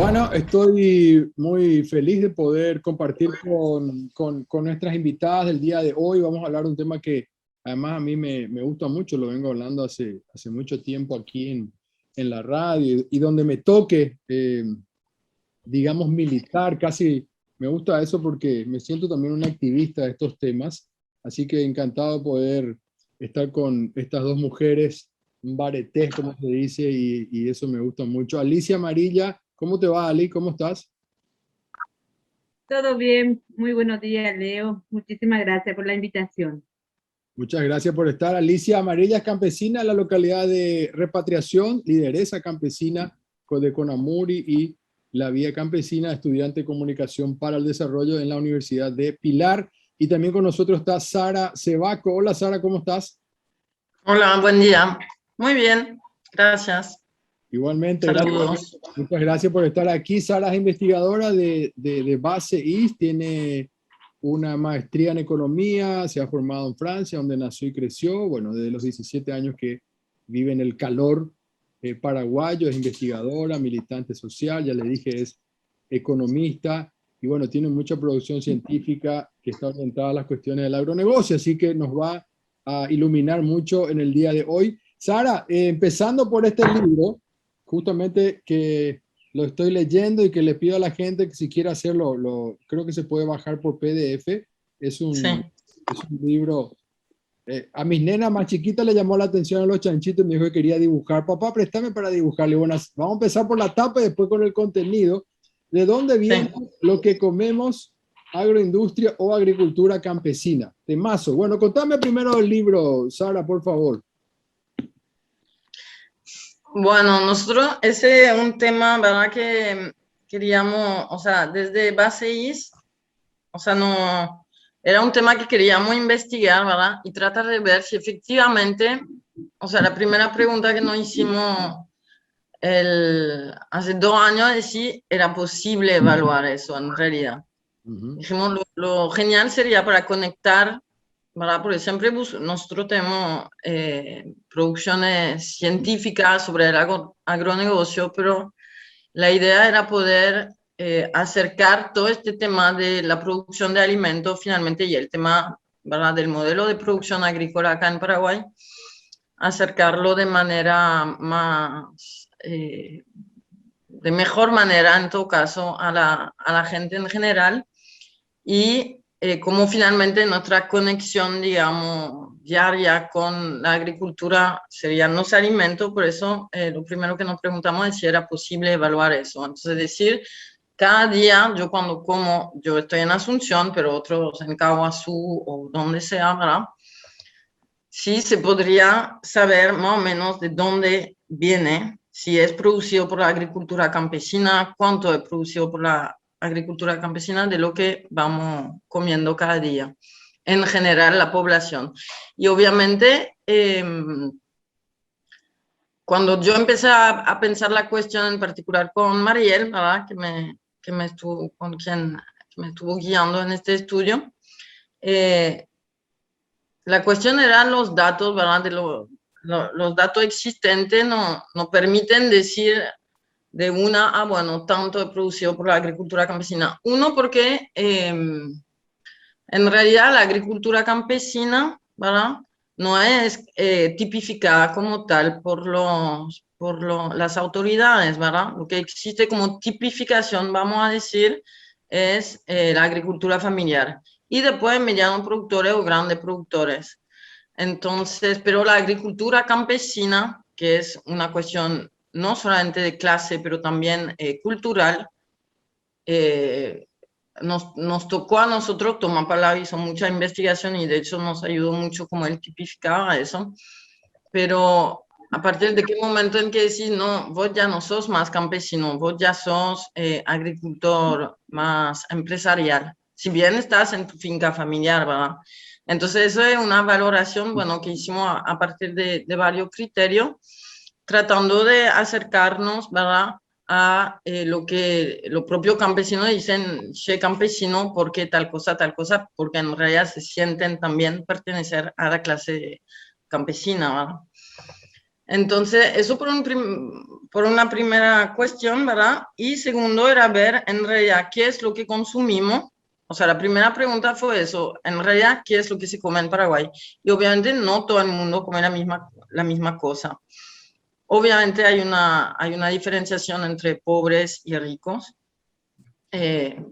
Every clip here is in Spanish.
Bueno, estoy muy feliz de poder compartir con nuestras invitadas del día de hoy. Vamos a hablar de un tema que además a mí me gusta mucho, lo vengo hablando hace mucho tiempo aquí en la radio y donde me toque, digamos, militar, casi me gusta eso porque me siento también un activista de estos temas. Así que encantado de poder estar con estas dos mujeres, un baretés, como se dice, y eso me gusta mucho. Alicia Amarilla, ¿cómo te va, Ali? ¿Cómo estás? Todo bien, muy buenos días, Leo. Muchísimas gracias por la invitación. Muchas gracias por estar. Alicia Amarilla es campesina en la localidad de Repatriación, lideresa campesina de Conamuri y la Vía Campesina, estudiante de comunicación para el desarrollo en la Universidad de Pilar. Y también con nosotros está Sara Cebaco. Hola Sara, ¿cómo estás? Hola, buen día. Muy bien, gracias. Igualmente, Saludos. muchas gracias por estar aquí. Sara es investigadora de Base East, tiene una maestría en economía, se ha formado en Francia, donde nació y creció, bueno, desde los 17 años que vive en el calor paraguayo, es investigadora, militante social, ya le dije, es economista, y bueno, tiene mucha producción científica que está orientada a las cuestiones del agronegocio, así que nos va a iluminar mucho en el día de hoy. Sara, empezando por este libro, justamente que lo estoy leyendo y que le pido a la gente que si quiere hacerlo, creo que se puede bajar por PDF. Es Sí. es un libro. A mis nenas más chiquitas le llamó la atención a los chanchitos y me dijo que quería dibujar. Papá, préstame para dibujarle. Bueno, vamos a empezar por la tapa y después con el contenido. ¿De dónde viene Sí. lo que comemos, agroindustria o agricultura campesina? Temazo. Bueno, contame primero el libro, Sara, por favor. Bueno, nosotros, ese es un tema, ¿verdad? Que queríamos, o sea, desde BaseIS, o sea, no, era un tema que queríamos investigar, ¿verdad? Y tratar de ver si efectivamente, o sea, la primera pregunta que nos hicimos hace 2 años es si era posible evaluar eso en realidad. Ujú. Dijimos, lo genial sería para conectar, ¿verdad? Porque siempre nosotros tenemos producciones científicas sobre el agronegocio, pero la idea era poder acercar todo este tema de la producción de alimentos finalmente y el tema, ¿verdad? Del modelo de producción agrícola acá en Paraguay, acercarlo de manera más, de mejor manera en todo caso a la gente en general y cómo finalmente nuestra conexión, digamos, diaria con la agricultura serían los alimentos. Por eso lo primero que nos preguntamos es si era posible evaluar eso. Entonces, decir, cada día yo cuando como, yo estoy en Asunción, pero otros en Caguazú o donde sea, ¿verdad? Sí se podría saber más o menos de dónde viene, si es producido por la agricultura campesina, cuánto es producido por la agricultura campesina de lo que vamos comiendo cada día, en general la población. Y obviamente, cuando yo empecé a pensar la cuestión en particular con Mariel, ¿verdad? Que me estuvo, con quien me estuvo guiando en este estudio, la cuestión eran los datos, ¿verdad? Los datos existentes no permiten decir de una, bueno, tanto es producido por la agricultura campesina. Uno, porque en realidad la agricultura campesina, ¿verdad? No es tipificada como tal por las autoridades, ¿verdad? Lo que existe como tipificación, vamos a decir, es la agricultura familiar. Y después medianos productores o grandes productores. Entonces, pero la agricultura campesina, que es una cuestión no solamente de clase, pero también cultural, eh, nos tocó a nosotros tomar palabra, hizo mucha investigación y de hecho nos ayudó mucho como él tipificaba eso, pero a partir de qué momento en que decís, no, vos ya no sos más campesino, vos ya sos agricultor más empresarial, si bien estás en tu finca familiar, ¿verdad? Entonces eso es una valoración, bueno, que hicimos a partir de varios criterios, tratando de acercarnos, ¿verdad? A lo que los propios campesinos dicen, che campesino, ¿por qué tal cosa? Porque en realidad se sienten también pertenecer a la clase campesina, ¿verdad? Entonces, eso por una primera cuestión, ¿verdad? Y segundo era ver en realidad qué es lo que consumimos. O sea, la primera pregunta fue eso, en realidad, ¿qué es lo que se come en Paraguay? Y obviamente no todo el mundo come la misma cosa. Obviamente hay una diferenciación entre pobres y ricos,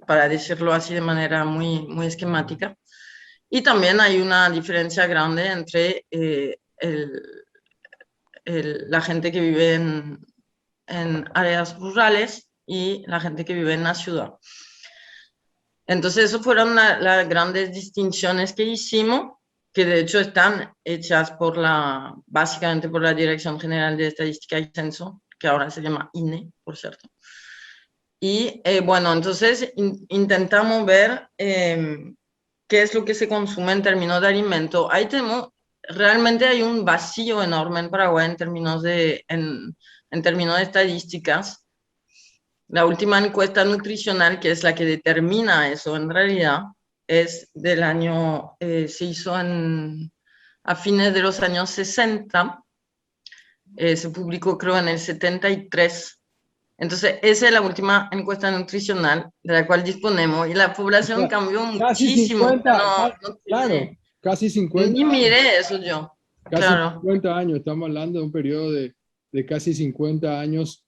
para decirlo así de manera muy, muy esquemática. Y también hay una diferencia grande entre la gente que vive en áreas rurales y la gente que vive en la ciudad. Entonces, esas fueron las grandes distinciones que hicimos, que de hecho están hechas básicamente por la Dirección General de Estadística y Censo, que ahora se llama INE, por cierto. Y bueno, entonces intentamos ver qué es lo que se consume en términos de alimento. Realmente hay un vacío enorme en Paraguay en términos de estadísticas. La última encuesta nutricional, que es la que determina eso en realidad, es del año, se hizo a fines de los años 60, se publicó creo en el 73. Entonces, esa es la última encuesta nutricional de la cual disponemos y la población cambió Casi muchísimo. 50, claro, casi 50 Ni años. miré eso yo. Casi Claro. 50 años, estamos hablando de un periodo de casi 50 años.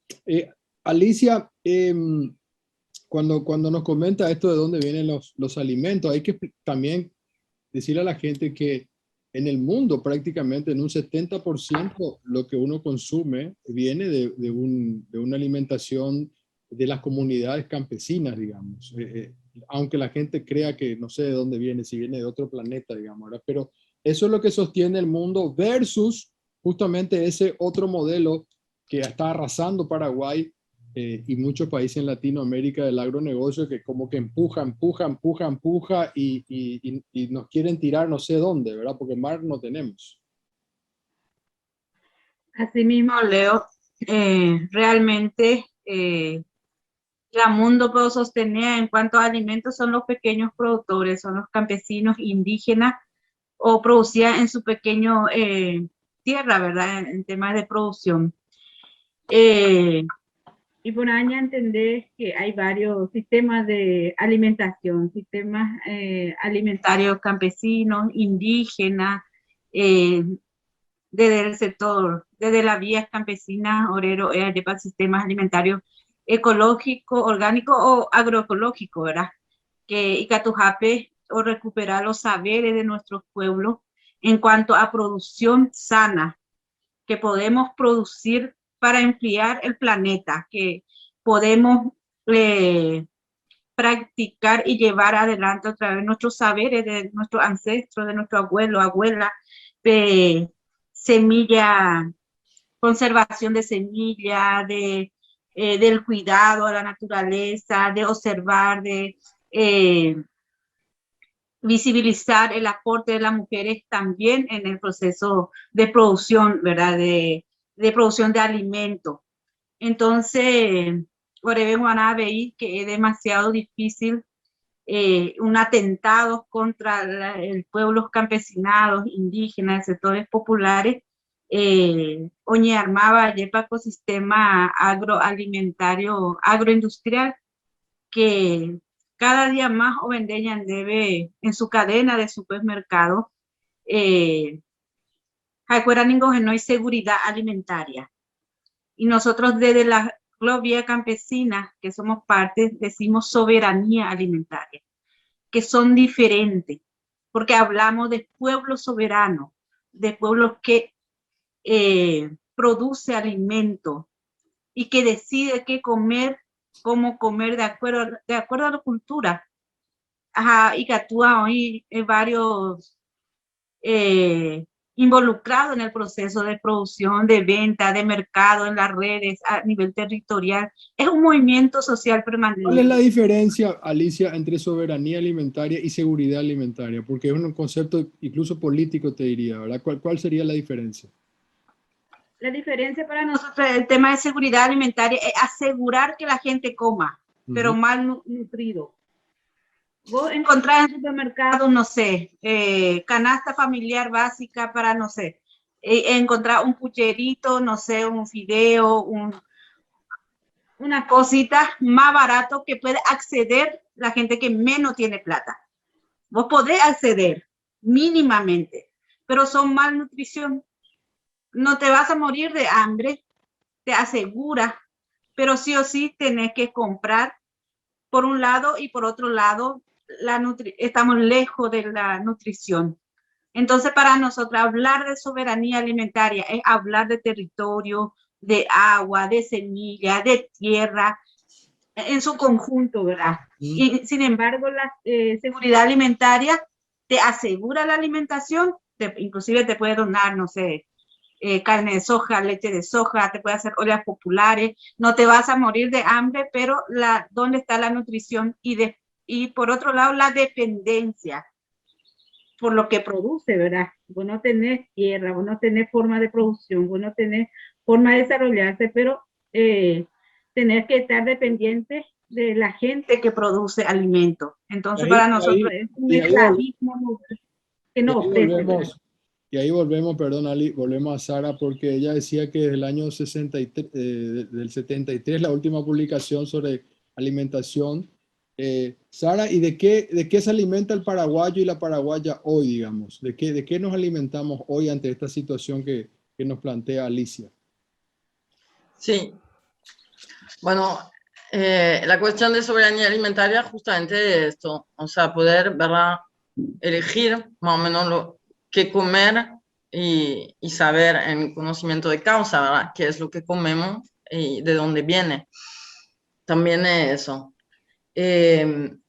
Alicia, cuando nos comenta esto de dónde vienen los alimentos, hay que también decirle a la gente que en el mundo prácticamente en un 70% lo que uno consume viene de una alimentación de las comunidades campesinas, digamos. Aunque la gente crea que no sé de dónde viene, si viene de otro planeta, digamos, ¿verdad? Pero eso es lo que sostiene el mundo versus justamente ese otro modelo que está arrasando Paraguay y muchos países en Latinoamérica del agronegocio que como que empuja y nos quieren tirar no sé dónde, ¿verdad? Porque mar no tenemos. Asimismo, Leo, realmente la mundo puedo sostener en cuanto a alimentos son los pequeños productores, son los campesinos indígenas o producían en su pequeño tierra, ¿verdad? En temas de producción. Y por ahí entender que hay varios sistemas de alimentación, sistemas alimentarios campesinos, indígenas, desde el sector, desde la vía campesina, obrero, para sistemas alimentarios ecológico, orgánico o agroecológico, ¿verdad? Que Icatujape o recuperar los saberes de nuestros pueblos en cuanto a producción sana, que podemos producir para enfriar el planeta, que podemos practicar y llevar adelante otra vez nuestros saberes de nuestros ancestros, de nuestro abuelo, abuela, semilla, conservación de semilla, del cuidado a la naturaleza, de observar, de visibilizar el aporte de las mujeres también en el proceso de producción, ¿verdad? De producción de alimentos. Entonces, van a ver que es demasiado difícil un atentado contra el pueblo campesinados, indígenas, sectores populares, oñe armaba yepa ecosistema agroalimentario, agroindustrial, que cada día más o vendeñan debe en su cadena de supermercados, no hay seguridad alimentaria. Y nosotros desde la Globia Campesina, que somos parte, decimos soberanía alimentaria, que son diferentes, porque hablamos de pueblo soberano, de pueblos que produce alimento y que decide qué comer, cómo comer de acuerdo a la cultura. Ajá, y que actúa hoy varios involucrados en el proceso de producción, de venta, de mercado, en las redes, a nivel territorial. Es un movimiento social permanente. ¿Cuál es la diferencia, Alicia, entre soberanía alimentaria y seguridad alimentaria? Porque es un concepto incluso político, te diría, ¿verdad? ¿Cuál sería la diferencia? La diferencia para nosotros, el tema de seguridad alimentaria, es asegurar que la gente coma, pero mal nutrido. Vos encontrás en el supermercado, no sé, canasta familiar básica para, no sé, encontrar un pucherito, no sé, un fideo, una cosita más barato que puede acceder la gente que menos tiene plata. Vos podés acceder mínimamente, pero son malnutrición. No te vas a morir de hambre, te asegura, pero sí o sí tenés que comprar por un lado y por otro lado estamos lejos de la nutrición. Entonces, para nosotros hablar de soberanía alimentaria es hablar de territorio, de agua, de semilla, de tierra, en su conjunto, ¿verdad? Y sin embargo, la seguridad alimentaria te asegura la alimentación, inclusive te puede donar, no sé, carne de soja, leche de soja, te puede hacer ollas populares, no te vas a morir de hambre, pero ¿dónde está la nutrición? Y por otro lado, la dependencia por lo que produce, ¿verdad? Vos no tenés tierra, vos no tenés forma de producción, vos no tenés forma de desarrollarse, pero tenés que estar dependiente de la gente que produce alimentos. Entonces, para nosotros es un esclavismo que no ofrece. Y ahí volvemos, perdón, Ali, volvemos a Sara, porque ella decía que desde el año 63, del 73, la última publicación sobre alimentación. Sara, ¿y de qué se alimenta el paraguayo y la paraguaya hoy, digamos? ¿De qué nos alimentamos hoy ante esta situación que nos plantea Alicia? Sí. Bueno, la cuestión de soberanía alimentaria justamente es esto, o sea, poder, ¿verdad?, elegir más o menos qué comer y saber en conocimiento de causa, ¿verdad?, qué es lo que comemos y de dónde viene. También es eso. En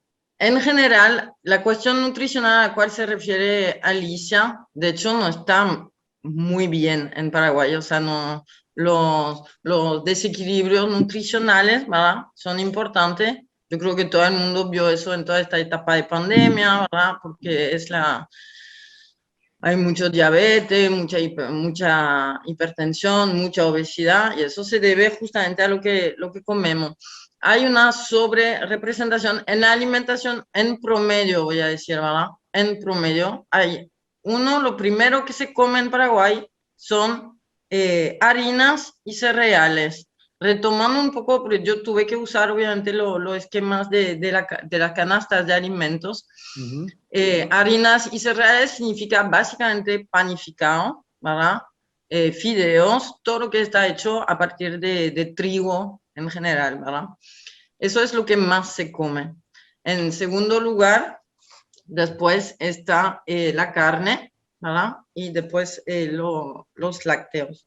general, la cuestión nutricional a la cual se refiere Alicia, de hecho, no está muy bien en Paraguay, o sea, no, los desequilibrios nutricionales, ¿verdad?, son importantes. Yo creo que todo el mundo vio eso en toda esta etapa de pandemia, ¿verdad?, porque hay mucho diabetes, mucha hipertensión, mucha obesidad, y eso se debe justamente a lo que comemos. Hay una sobrerepresentación en la alimentación en promedio, voy a decir, ¿verdad? En promedio, lo primero que se come en Paraguay son harinas y cereales. Retomando un poco, porque yo tuve que usar obviamente los esquemas de las canastas de alimentos. Harinas y cereales significa básicamente panificado, ¿verdad? Fideos, todo lo que está hecho a partir de trigo en general, ¿verdad? Eso es lo que más se come. En segundo lugar, después está la carne, ¿verdad? Y después los lácteos.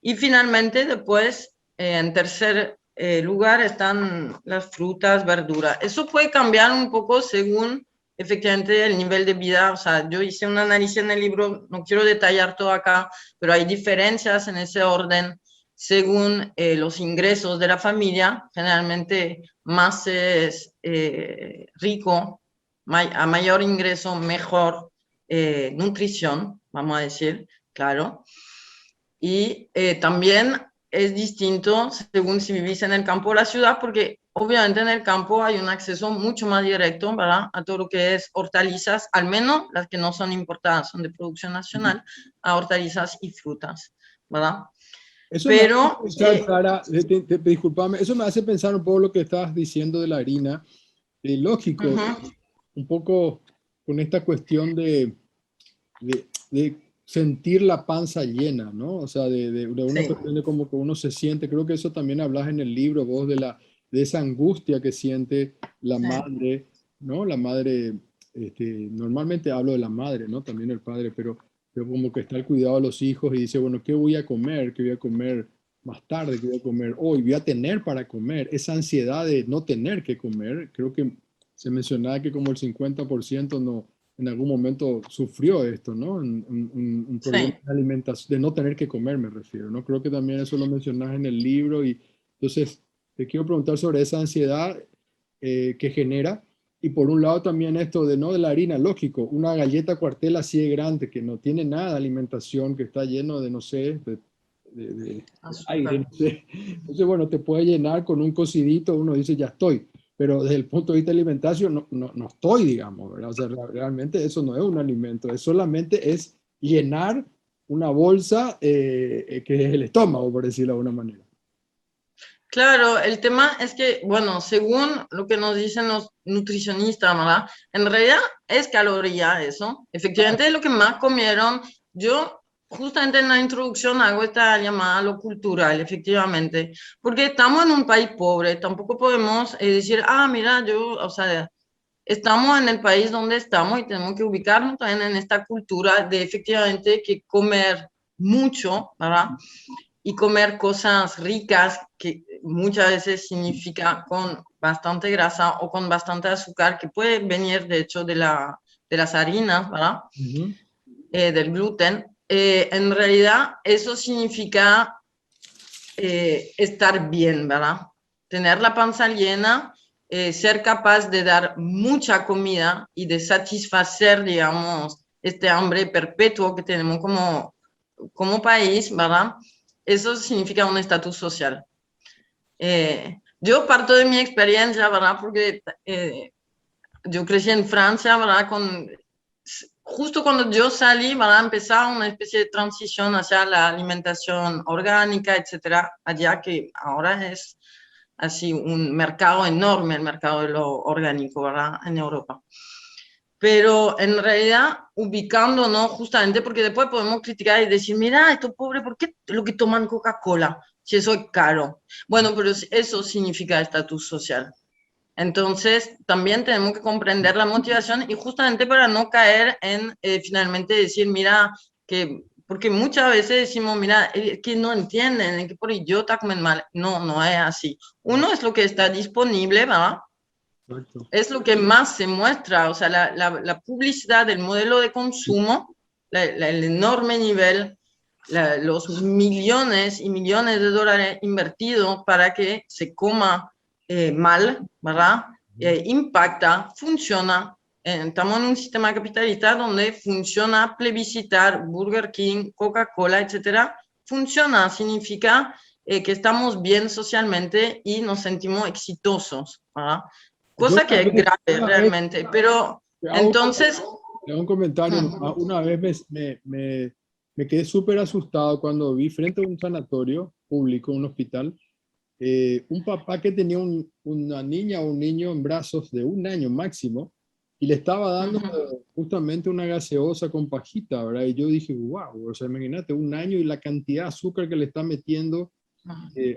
Y finalmente, después, en tercer lugar, están las frutas, verduras. Eso puede cambiar un poco según, efectivamente, el nivel de vida. O sea, yo hice un análisis en el libro, no quiero detallar todo acá, pero hay diferencias en ese orden según los ingresos de la familia. Generalmente, más es rico, a mayor ingreso, mejor nutrición, vamos a decir, claro. Y también es distinto según si vivís en el campo o la ciudad, porque obviamente en el campo hay un acceso mucho más directo, ¿verdad?, a todo lo que es hortalizas, al menos las que no son importadas, son de producción nacional, a hortalizas y frutas, ¿verdad? Eso pero me hace pensar, Sara, discúlpame, eso me hace pensar un poco lo que estabas diciendo de la harina. Lógico, un poco con esta cuestión de sentir la panza llena, ¿no? O sea, de una cuestión de como que uno se siente, creo que eso también hablas en el libro, vos, de esa angustia que siente la madre, ¿no? La madre, normalmente hablo de la madre, ¿no? También el padre, pero como que está al cuidado de los hijos y dice, bueno, ¿qué voy a comer? ¿Qué voy a comer más tarde? ¿Qué voy a comer hoy? ¿Voy a tener para comer? Esa ansiedad de no tener que comer, creo que se mencionaba que como el 50% no, en algún momento sufrió esto, ¿no? Un problema de alimentación, de no tener que comer, me refiero, ¿no? Creo que también eso lo mencionas en el libro y entonces te quiero preguntar sobre esa ansiedad que genera y por un lado también esto de, ¿no?, de la harina, lógico, una galleta cuartel así de grande que no tiene nada de alimentación, que está lleno de, no sé, de aire, no sé. Entonces, bueno, te puede llenar con un cocidito, uno dice, ya estoy. Pero desde el punto de vista alimentario no estoy, digamos, ¿verdad? O sea, realmente eso no es un alimento, es solamente llenar una bolsa que es el estómago, por decirlo de alguna manera. Claro, el tema es que, bueno, según lo que nos dicen los nutricionistas, ¿verdad? En realidad es caloría eso. Efectivamente, lo que más comieron, yo justamente en la introducción hago esta llamada a lo cultural, efectivamente, porque estamos en un país pobre, tampoco podemos decir, ah, mira, yo, o sea, estamos en el país donde estamos y tenemos que ubicarnos también en esta cultura de efectivamente que comer mucho, ¿verdad? Y comer cosas ricas, que muchas veces significa con bastante grasa o con bastante azúcar, que puede venir de hecho de las harinas, ¿verdad? Del gluten. En realidad eso significa estar bien, ¿verdad? Tener la panza llena, ser capaz de dar mucha comida y de satisfacer, digamos, este hambre perpetuo que tenemos como país, ¿verdad? Eso significa un estatus social. Yo parto de mi experiencia, ¿verdad? Porque yo crecí en Francia, ¿verdad? Justo cuando yo salí, ¿verdad? Empezaba una especie de transición hacia la alimentación orgánica, etcétera, allá que ahora es así un mercado enorme, el mercado de lo orgánico, ¿verdad? En Europa. Pero en realidad ubicándonos justamente porque después podemos criticar y decir, mira, estos pobres, ¿por qué lo que toman Coca-Cola? Si eso es caro. Bueno, pero eso significa estatus social. Entonces, también tenemos que comprender la motivación y justamente para no caer en finalmente decir, mira, porque muchas veces decimos, mira, que no entienden, que por idiota comen mal. No, no es así. Uno es lo que está disponible, ¿verdad? Exacto. Es lo que más se muestra, o sea, la publicidad del modelo de consumo, el enorme nivel, los millones y millones de dólares invertidos para que se coma mal, ¿verdad? Impacta, funciona. Estamos en un sistema capitalista donde funciona plebiscitar Burger King, Coca-Cola, etcétera. Funciona, significa que estamos bien socialmente y nos sentimos exitosos, ¿verdad? Yo Cosa que es grave una vez realmente, pero te hago entonces... te hago un comentario nomás. Una vez me quedé súper asustado cuando vi frente a un sanatorio público, un hospital, un papá que tenía una niña o un niño en brazos de 1 año máximo y le estaba dando justamente una gaseosa con pajita, ¿verdad? Y yo dije, wow, o sea, imagínate, 1 año y la cantidad de azúcar que le está metiendo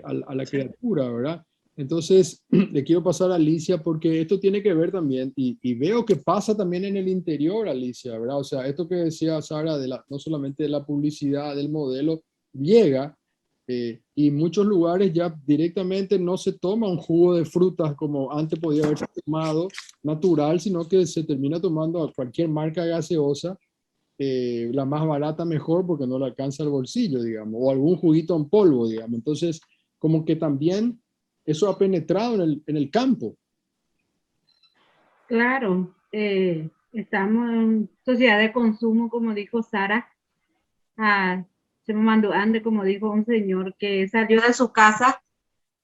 a la criatura, ¿verdad? Entonces, le quiero pasar a Alicia porque esto tiene que ver también, y veo que pasa también en el interior, Alicia, ¿verdad? O sea, esto que decía Sara, no solamente de la publicidad, del modelo, llega, y muchos lugares ya directamente no se toma un jugo de frutas como antes podía haberse tomado natural, sino que se termina tomando a cualquier marca gaseosa, la más barata mejor porque no le alcanza el bolsillo, digamos, o algún juguito en polvo, digamos. Entonces, como que también eso ha penetrado en el campo. Claro, estamos en sociedad de consumo, como dijo Sara. Se me mandó Ande, como dijo un señor que salió de su casa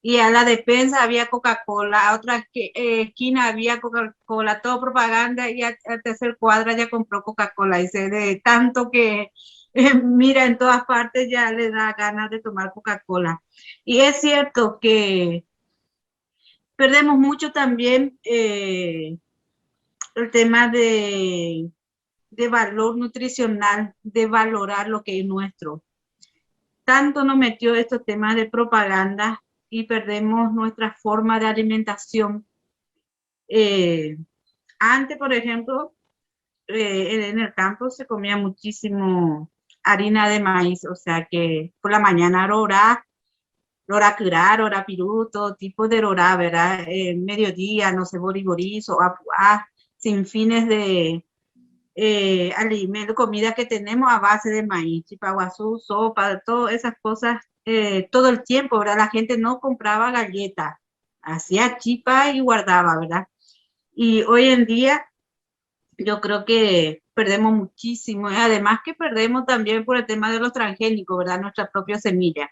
y a la despensa había Coca-Cola, a otra esquina había Coca-Cola, todo propaganda, y al tercer cuadra ya compró Coca-Cola. Dice, de tanto que mira en todas partes ya le da ganas de tomar Coca-Cola. Y es cierto que perdemos mucho también el tema de valor nutricional, de valorar lo que es nuestro. Tanto nos metió estos temas de propaganda y perdemos nuestra forma de alimentación. Antes, por ejemplo, en el campo se comía muchísimo harina de maíz, o sea que por la mañana rora curar, rora pirú, todo tipo de rora, ¿verdad? Mediodía, no sé, boriborizo, sin fines de alimento, comida que tenemos a base de maíz, chipaguazú, sopa, todas esas cosas, todo el tiempo, ¿verdad? La gente no compraba galletas, hacía chipa y guardaba, ¿verdad? Y hoy en día yo creo que perdemos muchísimo, y además que perdemos también por el tema de los transgénicos, ¿verdad? Nuestra propia semilla.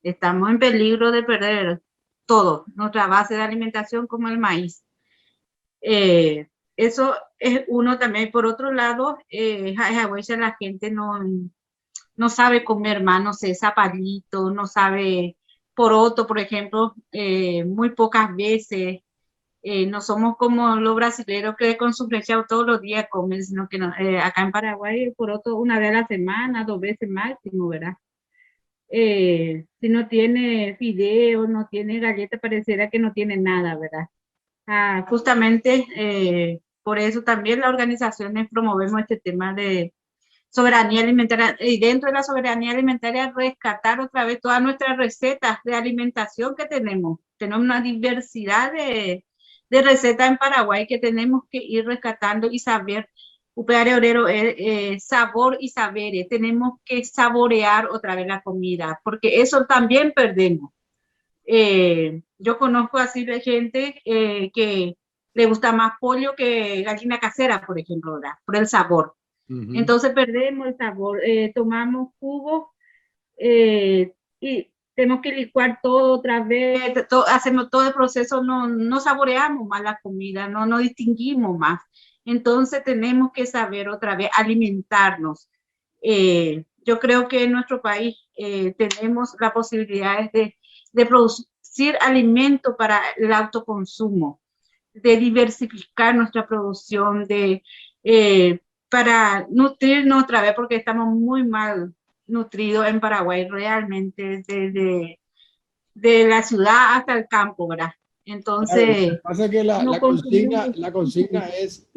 Estamos en peligro de perder todo, nuestra base de alimentación como el maíz. Eso es uno también. Por otro lado, a veces la gente no no sabe comer más, no sé, zapallito, no sabe poroto, por ejemplo, muy pocas veces. No somos como los brasileños que con su flecha todos los días comen, sino que no, acá en Paraguay el poroto una vez a la semana, 2 veces máximo, ¿verdad? Si no tiene fideo, no tiene galleta, pareciera que no tiene nada, ¿verdad? Justamente por eso también las organizaciones promovemos este tema de soberanía alimentaria, y dentro de la soberanía alimentaria rescatar otra vez todas nuestras recetas de alimentación que tenemos. Tenemos una diversidad de recetas en Paraguay que tenemos que ir rescatando y saber. Upeare Orero, sabor y saberes. Tenemos que saborear otra vez la comida, porque eso también perdemos. Yo conozco así de gente que le gusta más pollo que gallina casera, por ejemplo, ¿verdad? Por el sabor. Entonces perdemos el sabor, tomamos jugo y tenemos que licuar todo otra vez, hacemos todo el proceso, no saboreamos más la comida, no distinguimos más. Entonces tenemos que saber otra vez alimentarnos. Yo creo que en nuestro país tenemos la posibilidad de producir alimento para el autoconsumo, de diversificar nuestra producción, para nutrirnos otra vez, porque estamos muy mal nutridos en Paraguay, realmente, de la ciudad hasta el campo, ¿verdad? Entonces, Claro, pasa que no la consigna es,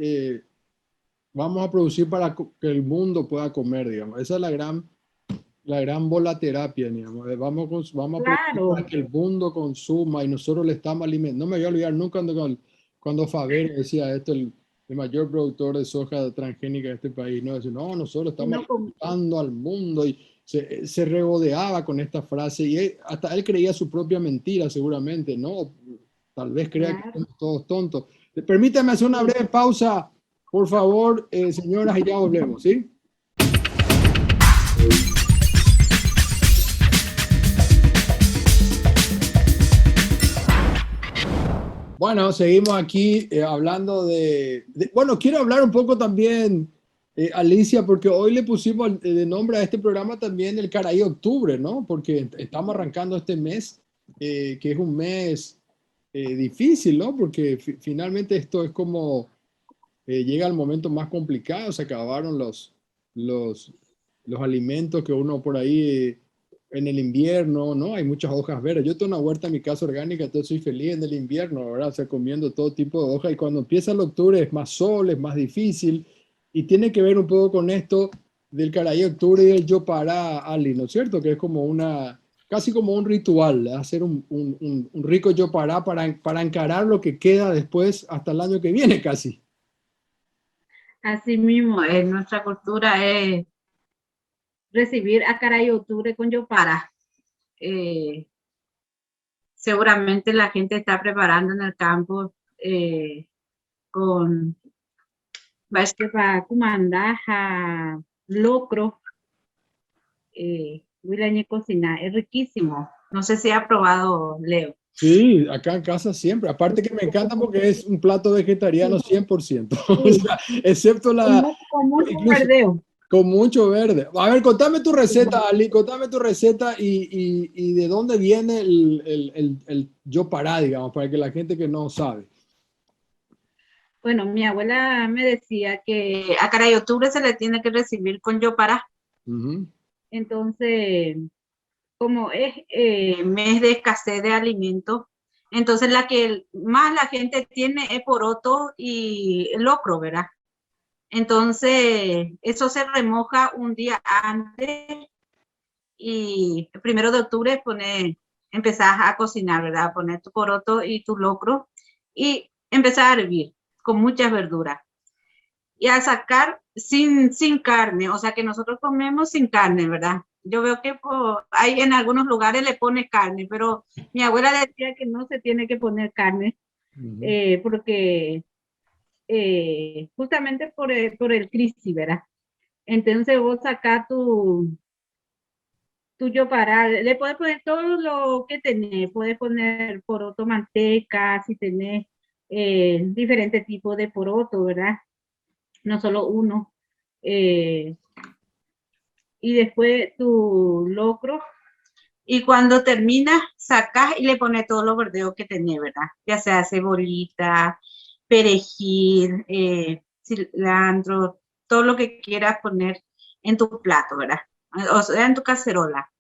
vamos a producir para que el mundo pueda comer, digamos. Esa es la gran volaterapia, digamos. Vamos a producir claro, para que el mundo consuma y nosotros le estamos alimentando. No me voy a olvidar nunca cuando Faber decía esto, el mayor productor de soja transgénica de este país, ¿no? Decía, no, nosotros estamos alimentando al mundo y se regodeaba con esta frase y hasta él creía su propia mentira, seguramente, ¿no? Tal vez crea que somos todos tontos. Permítame hacer una breve pausa, por favor, señoras, y ya volvemos, ¿sí? Bueno, seguimos aquí hablando bueno, quiero hablar un poco también, Alicia, porque hoy le pusimos de nombre a este programa también el Caraí Octubre, ¿no? Porque estamos arrancando este mes, que es un mes difícil, ¿no? Porque finalmente esto es como llega el momento más complicado, se acabaron los, los alimentos que uno por ahí en el invierno, ¿no? Hay muchas hojas verdes. Yo tengo una huerta en mi casa orgánica, entonces soy feliz en el invierno, ¿verdad? O sea, comiendo todo tipo de hojas y cuando empieza el octubre es más sol, es más difícil y tiene que ver un poco con esto del Caraí Octubre y del Yopará, Ali, ¿no es cierto? Que es como casi como un ritual, hacer un rico Yopará para encarar lo que queda después hasta el año que viene casi. así mismo, nuestra cultura es recibir a Caray Octubre con Yopara. Seguramente la gente está preparando en el campo con para cumandaja, locro, huilañe cocina, es riquísimo. No sé si ha probado, Leo. Sí, acá en casa siempre. Aparte que me encanta porque es un plato vegetariano 100%. O sea, excepto Con mucho incluso verdeo. con mucho verde. A ver, contame tu receta, Ali, contame tu receta y de dónde viene el yopará, digamos, para que la gente que no sabe. Bueno, mi abuela me decía que a Caray Octubre se le tiene que recibir con Yopara. Entonces, como es mes de escasez de alimentos, entonces la que más la gente tiene es poroto y locro, ¿verdad? Entonces, eso se remoja un día antes y el 1 de octubre empezás a cocinar, ¿verdad? Poner tu poroto y tu locro y empezar a hervir con muchas verduras. Y a sacar sin carne, o sea que nosotros comemos sin carne, ¿verdad? Yo veo que hay en algunos lugares le pone carne, pero mi abuela decía que no se tiene que poner carne, porque justamente por el crisis, ¿verdad? Entonces vos sacás tu yopará, le puedes poner todo lo que tenés, puedes poner poroto manteca, si tenés diferentes tipos de poroto, ¿verdad? No solo uno. y después tu locro. Y cuando terminas, sacas y le pones todos los verdeos que tenés, ¿verdad? Ya sea cebolita, perejil, cilantro, todo lo que quieras poner en tu plato, ¿verdad? O sea, en tu cacerola.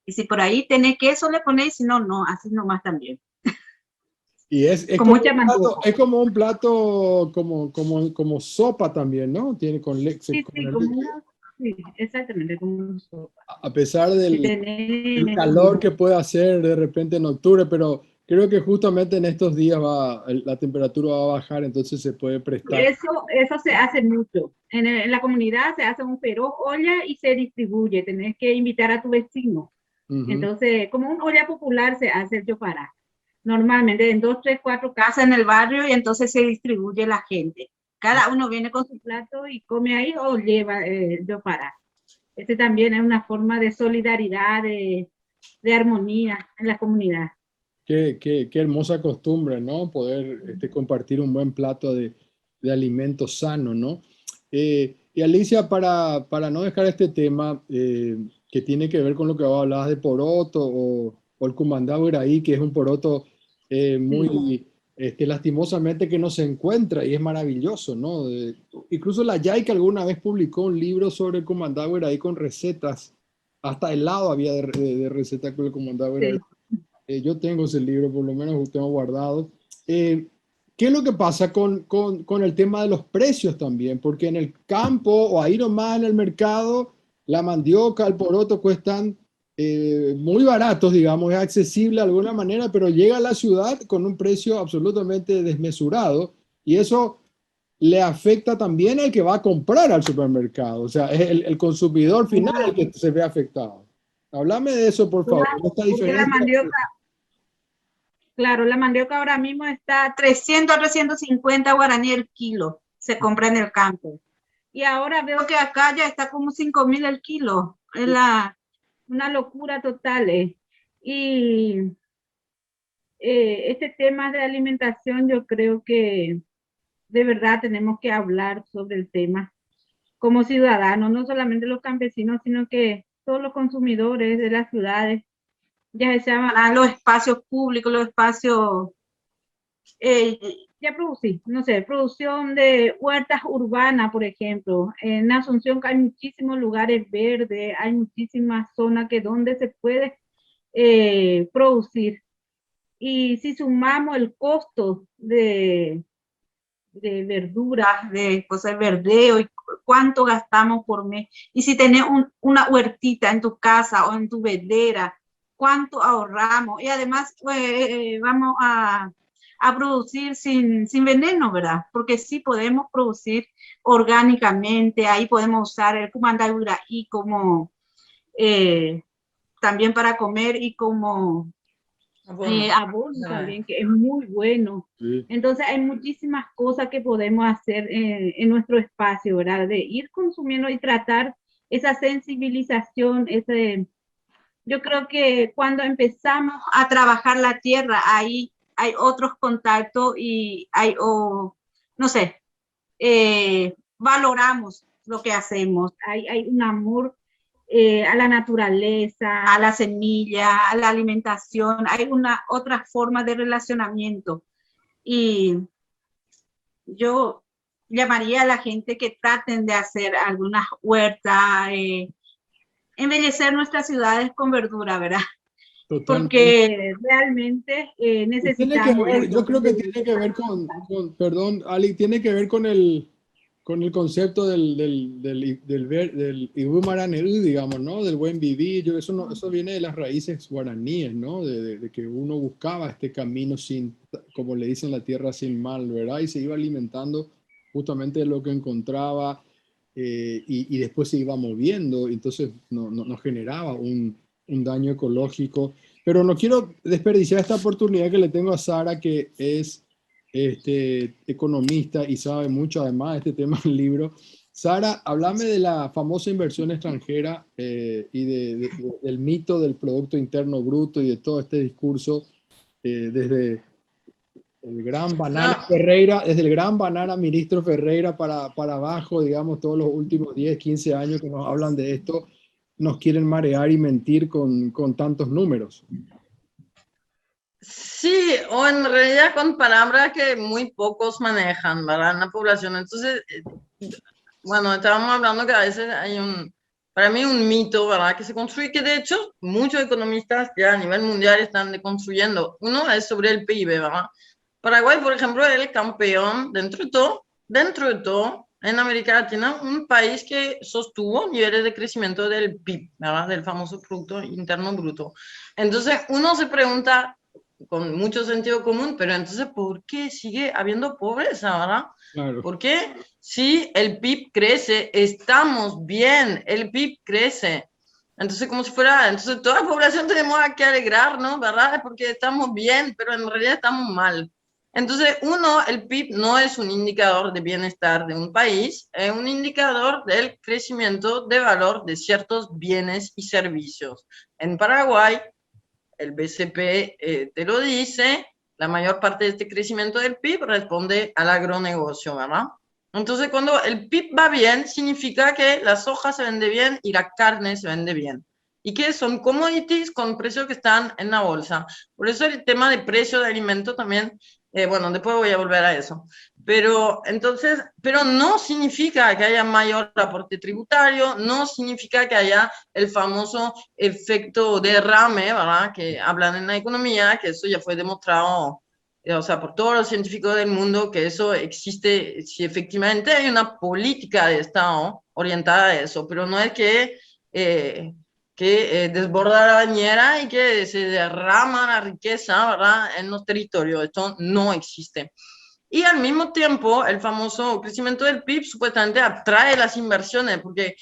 Y si por ahí tenés queso, le pones, si no, no, así nomás también. Y es Con como mucha un plato, manteca. es como un plato, como sopa también, ¿no? Tiene con leche, Sí, sí, como una, sí, exactamente, como una sopa. a pesar Si del tenés, calor que puede hacer de repente en octubre, pero creo que justamente en estos días la temperatura va a bajar, entonces se puede prestar. eso se hace mucho. En la comunidad se hace un feroz olla y se distribuye. Tenés que invitar a tu vecino. Ujú. Entonces, como un olla popular se hace el yopará. Normalmente en 2, 3, 4 casas en el barrio y entonces se distribuye la gente. Cada uno viene con su plato y come ahí o lleva el yopará. Este también es una forma de solidaridad, de armonía en la comunidad. Qué hermosa costumbre, ¿no? Poder compartir un buen plato de alimento sano, ¿no? Y Alicia, para no dejar este tema que tiene que ver con lo que vos hablabas de poroto o el cumandá uraí, que es un poroto Sí. muy, lastimosamente que no se encuentra y es maravilloso, ¿no? Incluso la Yaica alguna vez publicó un libro sobre el cumandá uraí con recetas, hasta helado había de receta con el cumandá uraí. Sí. Yo tengo ese libro, por lo menos lo tengo guardado. ¿Qué es lo que pasa con el tema de los precios también? Porque en el campo o ahí nomás en el mercado, la mandioca, el poroto cuestan muy baratos, digamos, es accesible de alguna manera, pero llega a la ciudad con un precio absolutamente desmesurado y eso le afecta también al que va a comprar al supermercado, o sea, es el consumidor final el que se ve afectado. Háblame de eso, por favor, esta Porque la diferencia. mandioca, claro, la mandioca ahora mismo está 300 a 350 guaraní el kilo, se compra en el campo. Y ahora veo que acá ya está como 5.000 el kilo. Es una locura total. Y este tema de alimentación, yo creo que de verdad tenemos que hablar sobre el tema como ciudadanos, no solamente los campesinos, sino que todos los consumidores de las ciudades, ya sean los espacios públicos, los espacios ya producí, no sé, producción de huertas urbanas, por ejemplo. En Asunción hay muchísimos lugares verdes, hay muchísimas zonas que donde se puede producir. Y si sumamos el costo de verduras, de cosas de verdeo y cuánto gastamos por mes, y si tenés una huertita en tu casa o en tu vedera, cuánto ahorramos. Y además vamos a producir sin veneno, ¿verdad? Porque sí podemos producir orgánicamente, ahí podemos usar el cumandayuraí como también para comer y como abono también, que es muy bueno. Sí. Entonces hay muchísimas cosas que podemos hacer en nuestro espacio, ¿verdad? De ir consumiendo y tratar esa sensibilización, yo creo que cuando empezamos a trabajar la tierra, ahí hay otros contactos y no sé, valoramos lo que hacemos. Hay un amor a la naturaleza, a la semilla, a la alimentación. Hay una otra forma de relacionamiento. Y yo llamaría a la gente que traten de hacer algunas huertas, embellecer nuestras ciudades con verdura, ¿verdad? Totalmente. Porque realmente Tiene que necesitamos ver, eso. yo creo que tiene que ver perdón, Ali, tiene que ver con el concepto del Ibumaranelú, digamos, ¿no? Del buen vivir. Eso, no, eso viene de las raíces guaraníes, ¿no? De que uno buscaba este camino sin, como le dicen, la tierra sin mal, ¿verdad? Y se iba alimentando justamente de lo que encontraba y después se iba moviendo, entonces no generaba un daño ecológico. Pero no quiero desperdiciar esta oportunidad que le tengo a Sara, que es economista y sabe mucho además de este tema del libro. Sara, háblame de la famosa inversión extranjera y del mito del Producto Interno Bruto y de todo este discurso desde el gran Banana Ferreira, desde el gran Banana Ministro Ferreira para abajo, digamos, todos los últimos 10, 15 años que nos hablan de esto. nos quieren marear y mentir con tantos números. Sí, o en realidad con palabras que muy pocos manejan, ¿verdad? En la población. Entonces, bueno, estábamos hablando que a veces hay para mí un mito, ¿verdad? Que se construye, que de hecho muchos economistas ya a nivel mundial están deconstruyendo. Uno es sobre el PIB, ¿verdad? Paraguay, por ejemplo, es el campeón, dentro de todo, en América Latina, un país que sostuvo niveles de crecimiento del PIB, ¿verdad? Del famoso Producto Interno Bruto. Entonces, uno se pregunta, con mucho sentido común, pero entonces, ¿por qué sigue habiendo pobreza, verdad? Claro. ¿Por qué? Si el PIB crece, estamos bien, el PIB crece. Entonces, como si fuera, entonces toda la población tenemos que alegrarnos, ¿verdad? Porque estamos bien, pero en realidad estamos mal. Entonces, el PIB no es un indicador de bienestar de un país, es un indicador del crecimiento de valor de ciertos bienes y servicios. En Paraguay, el BCP te lo dice, la mayor parte de este crecimiento del PIB responde al agronegocio, ¿verdad? Entonces, cuando el PIB va bien, significa que la soja se vende bien y la carne se vende bien. Y que son commodities con precios que están en la bolsa. Por eso el tema de precio de alimento también, bueno, después voy a volver a eso. Pero no significa que haya mayor aporte tributario, no significa que haya el famoso efecto derrame, ¿verdad? Que hablan en la economía, que eso ya fue demostrado, o sea, por todos los científicos del mundo, que eso existe si efectivamente hay una política de Estado orientada a eso, pero no es que desborda la bañera y que se derrama la riqueza, ¿verdad? En los territorios. Esto no existe. Y al mismo tiempo, el famoso crecimiento del PIB supuestamente atrae las inversiones, porque,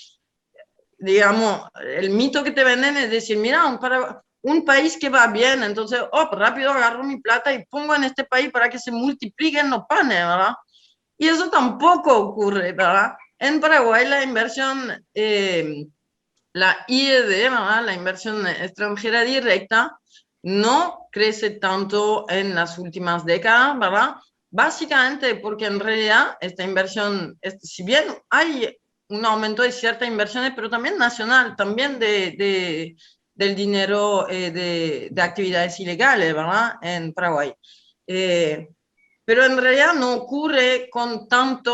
digamos, el mito que te venden es decir, mira, un país que va bien, entonces, rápido agarro mi plata y pongo en este país para que se multipliquen los panes, ¿verdad? Y eso tampoco ocurre, ¿verdad? En Paraguay la inversión, la IED, ¿verdad? La inversión extranjera directa, no crece tanto en las últimas décadas, ¿verdad? Básicamente porque en realidad esta inversión, si bien hay un aumento de ciertas inversiones, pero también nacional, también del dinero de actividades ilegales, ¿verdad? En Paraguay. Pero en realidad no ocurre con tanta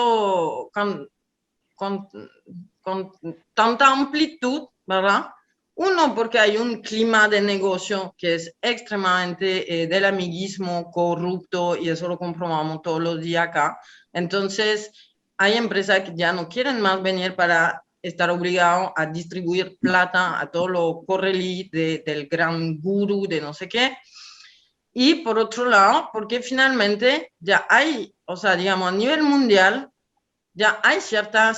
amplitud, ¿verdad? Uno, porque hay un clima de negocio que es extremadamente del amiguismo corrupto, y eso lo comprobamos todos los días acá. Entonces, hay empresas que ya no quieren más venir para estar obligados a distribuir plata a todo lo correlí del gran gurú de no sé qué. Y por otro lado, porque finalmente ya hay, o sea, digamos, a nivel mundial, ya hay cierta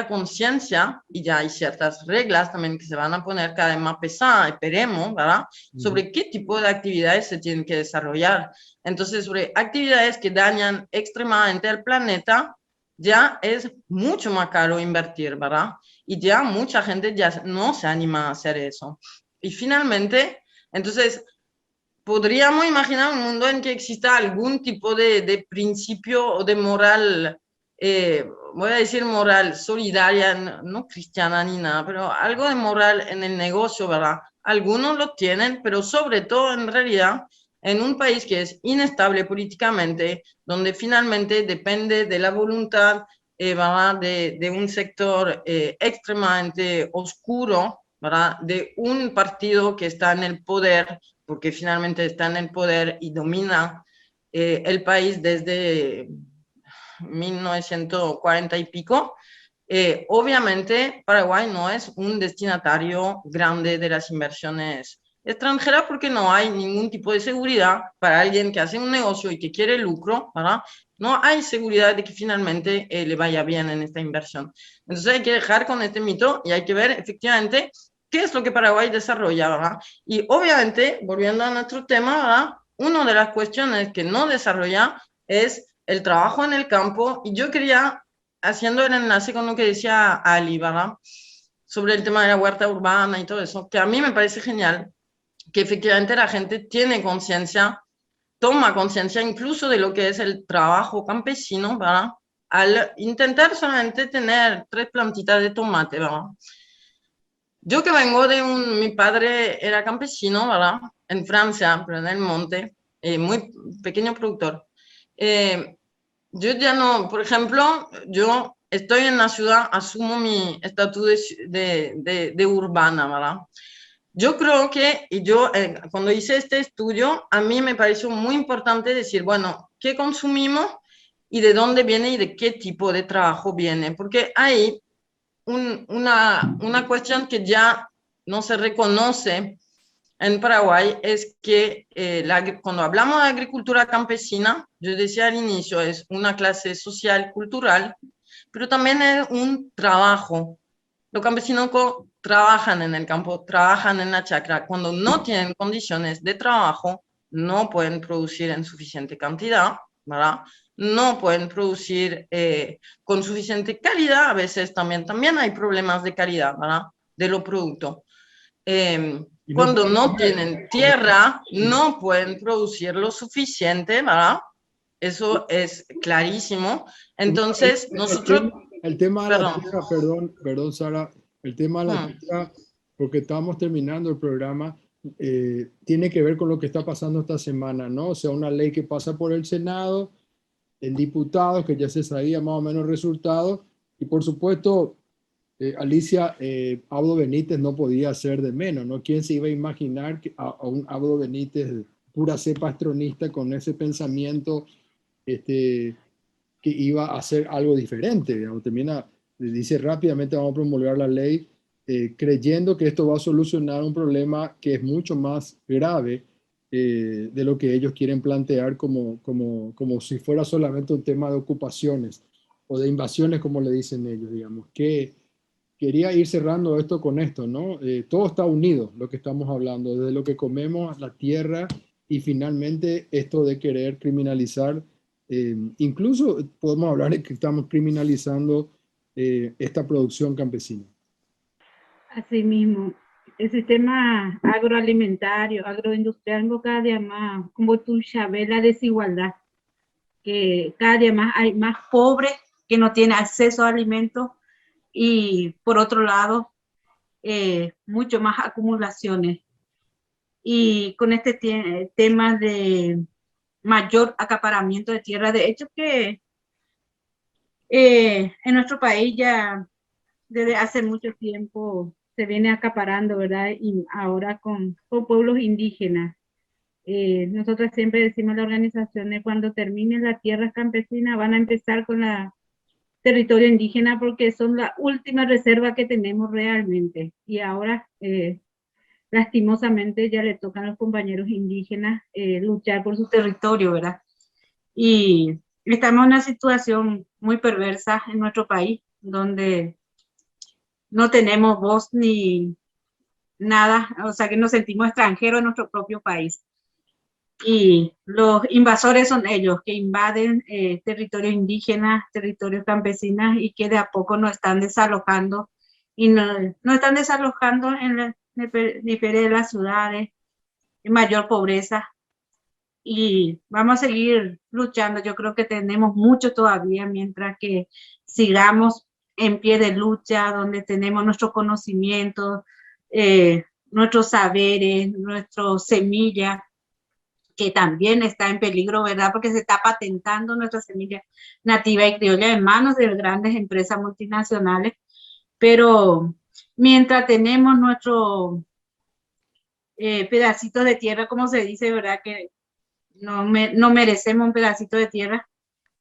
conciencia y ya hay ciertas reglas también que se van a poner cada vez más pesadas, esperemos, ¿verdad? Sobre qué tipo de actividades se tienen que desarrollar. Entonces, sobre actividades que dañan extremadamente al planeta, ya es mucho más caro invertir, ¿verdad? Y ya mucha gente ya no se anima a hacer eso. Y finalmente, entonces, podríamos imaginar un mundo en que exista algún tipo de principio o de moral, voy a decir moral solidaria, no cristiana ni nada, pero algo de moral en el negocio, ¿verdad? Algunos lo tienen, pero sobre todo en realidad en un país que es inestable políticamente, donde finalmente depende de la voluntad, ¿verdad? De un sector extremadamente oscuro, ¿verdad? De un partido que está en el poder, porque finalmente está en el poder y domina el país desde 1940 y pico. Obviamente Paraguay no es un destinatario grande de las inversiones extranjeras porque no hay ningún tipo de seguridad para alguien que hace un negocio y que quiere lucro, ¿verdad? No hay seguridad de que finalmente le vaya bien en esta inversión. Entonces hay que dejar con este mito y hay que ver efectivamente qué es lo que Paraguay desarrolla, ¿verdad? Y obviamente, volviendo a nuestro tema, ¿verdad? Una de las cuestiones que no desarrolla es el trabajo en el campo, y yo quería, haciendo el enlace con lo que decía Ali, ¿verdad? Sobre el tema de la huerta urbana y todo eso, que a mí me parece genial, que efectivamente la gente tiene conciencia, toma conciencia incluso de lo que es el trabajo campesino, ¿verdad? Al intentar solamente tener 3 plantitas de tomate, ¿verdad? Yo que vengo mi padre era campesino, ¿verdad? En Francia, pero en el monte, muy pequeño productor. Yo ya no, por ejemplo, yo estoy en la ciudad, asumo mi estatus de urbana, ¿verdad? Yo creo que, y yo cuando hice este estudio, a mí me pareció muy importante decir, bueno, ¿qué consumimos y de dónde viene y de qué tipo de trabajo viene? Porque hay una cuestión que ya no se reconoce en Paraguay, es que cuando hablamos de agricultura campesina, yo decía al inicio, es una clase social, cultural, pero también es un trabajo. Los campesinos trabajan en el campo, trabajan en la chacra. Cuando no tienen condiciones de trabajo, no pueden producir en suficiente cantidad, ¿verdad? No pueden producir con suficiente calidad. A veces también hay problemas de calidad, ¿verdad? De los productos. Y no Cuando pueden no comer. tienen tierra, no pueden producir lo suficiente, ¿verdad? Eso es clarísimo. Entonces, nosotros, El tema de la perdón, tierra, perdón, Sara, el tema de la tierra, porque estábamos terminando el programa, tiene que ver con lo que está pasando esta semana, ¿no? O sea, una ley que pasa por el Senado, en diputados, que ya se sabía más o menos el resultado, y por supuesto, Alicia, Abdo Benítez no podía ser de menos, ¿no? ¿Quién se iba a imaginar que a un Abdo Benítez pura cepa astronista con ese pensamiento, que iba a hacer algo diferente? Digamos, termina, dice rápidamente vamos a promulgar la ley, creyendo que esto va a solucionar un problema que es mucho más grave de lo que ellos quieren plantear como si fuera solamente un tema de ocupaciones o de invasiones, como le dicen ellos, digamos. Que quería ir cerrando esto con esto, ¿no? Todo está unido, lo que estamos hablando, desde lo que comemos, la tierra y finalmente esto de querer criminalizar. Incluso podemos hablar de que estamos criminalizando esta producción campesina. Así mismo, el sistema agroalimentario, agroindustrial, cada día más, como tú sabes, la desigualdad, que cada día más hay más pobres que no tienen acceso a alimentos y por otro lado, mucho más acumulaciones. Y con este tema de mayor acaparamiento de tierra, de hecho que en nuestro país ya desde hace mucho tiempo se viene acaparando, ¿verdad? Y ahora con pueblos indígenas. Nosotros siempre decimos a las organizaciones, cuando termine la tierra campesina, van a empezar con la territorio indígena porque son la última reserva que tenemos realmente. Y ahora, lastimosamente, ya le tocan a los compañeros indígenas luchar por su territorio, ¿verdad? Y estamos en una situación muy perversa en nuestro país, donde no tenemos voz ni nada, o sea que nos sentimos extranjeros en nuestro propio país. Y los invasores son ellos que invaden territorios indígenas, territorios campesinos y que de a poco nos están desalojando y nos están desalojando en la periferia de las ciudades, en mayor pobreza. Y vamos a seguir luchando. Yo creo que tenemos mucho todavía mientras que sigamos en pie de lucha, donde tenemos nuestro conocimiento, nuestros saberes, nuestra semilla, que también está en peligro, ¿verdad? Porque se está patentando nuestra semilla nativa y criolla en manos de grandes empresas multinacionales. Pero mientras tenemos nuestro pedacito de tierra, como se dice, ¿verdad? Que no merecemos un pedacito de tierra,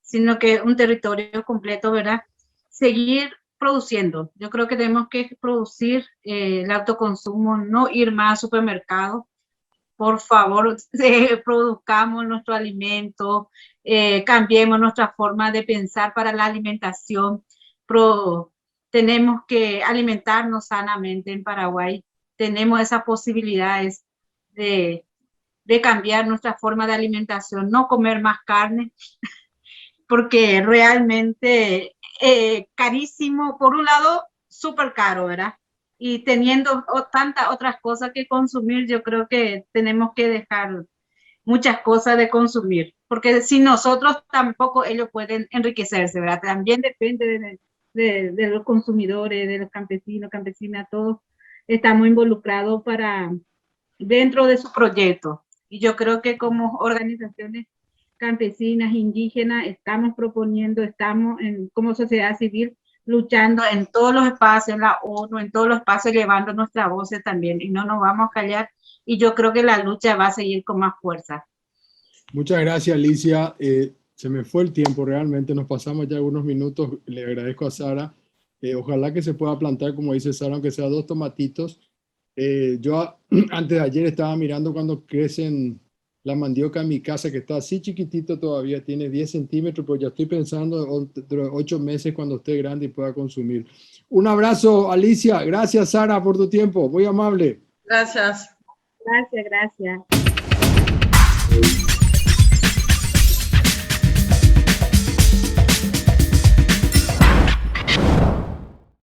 sino que un territorio completo, ¿verdad? Seguir produciendo. Yo creo que tenemos que producir el autoconsumo, no ir más al supermercado. Por favor, produzcamos nuestro alimento, cambiemos nuestra forma de pensar para la alimentación. Tenemos que alimentarnos sanamente en Paraguay. Tenemos esas posibilidades de cambiar nuestra forma de alimentación, no comer más carne, porque realmente carísimo, por un lado, súper caro, ¿verdad? Y teniendo tantas otras cosas que consumir, yo creo que tenemos que dejar muchas cosas de consumir, porque si nosotros tampoco ellos pueden enriquecerse, ¿verdad? También depende de los consumidores, de los campesinos, campesinas, todos estamos involucrados dentro de su proyecto. Y yo creo que como organizaciones campesinas, indígenas, estamos proponiendo, como sociedad civil, luchando en todos los espacios, en la ONU, en todos los espacios, llevando nuestra voz también, y no nos vamos a callar, y yo creo que la lucha va a seguir con más fuerza. Muchas gracias, Alicia. Se me fue el tiempo, realmente nos pasamos ya algunos minutos. Le agradezco a Sara. Ojalá que se pueda plantar, como dice Sara, aunque sea 2 tomatitos. Yo antes de ayer estaba mirando cuando crecen la mandioca en mi casa, que está así chiquitito todavía, tiene 10 centímetros, pero ya estoy pensando dentro de 8 meses cuando esté grande y pueda consumir. Un abrazo, Alicia. Gracias, Sara, por tu tiempo. Muy amable. Gracias. Gracias, gracias.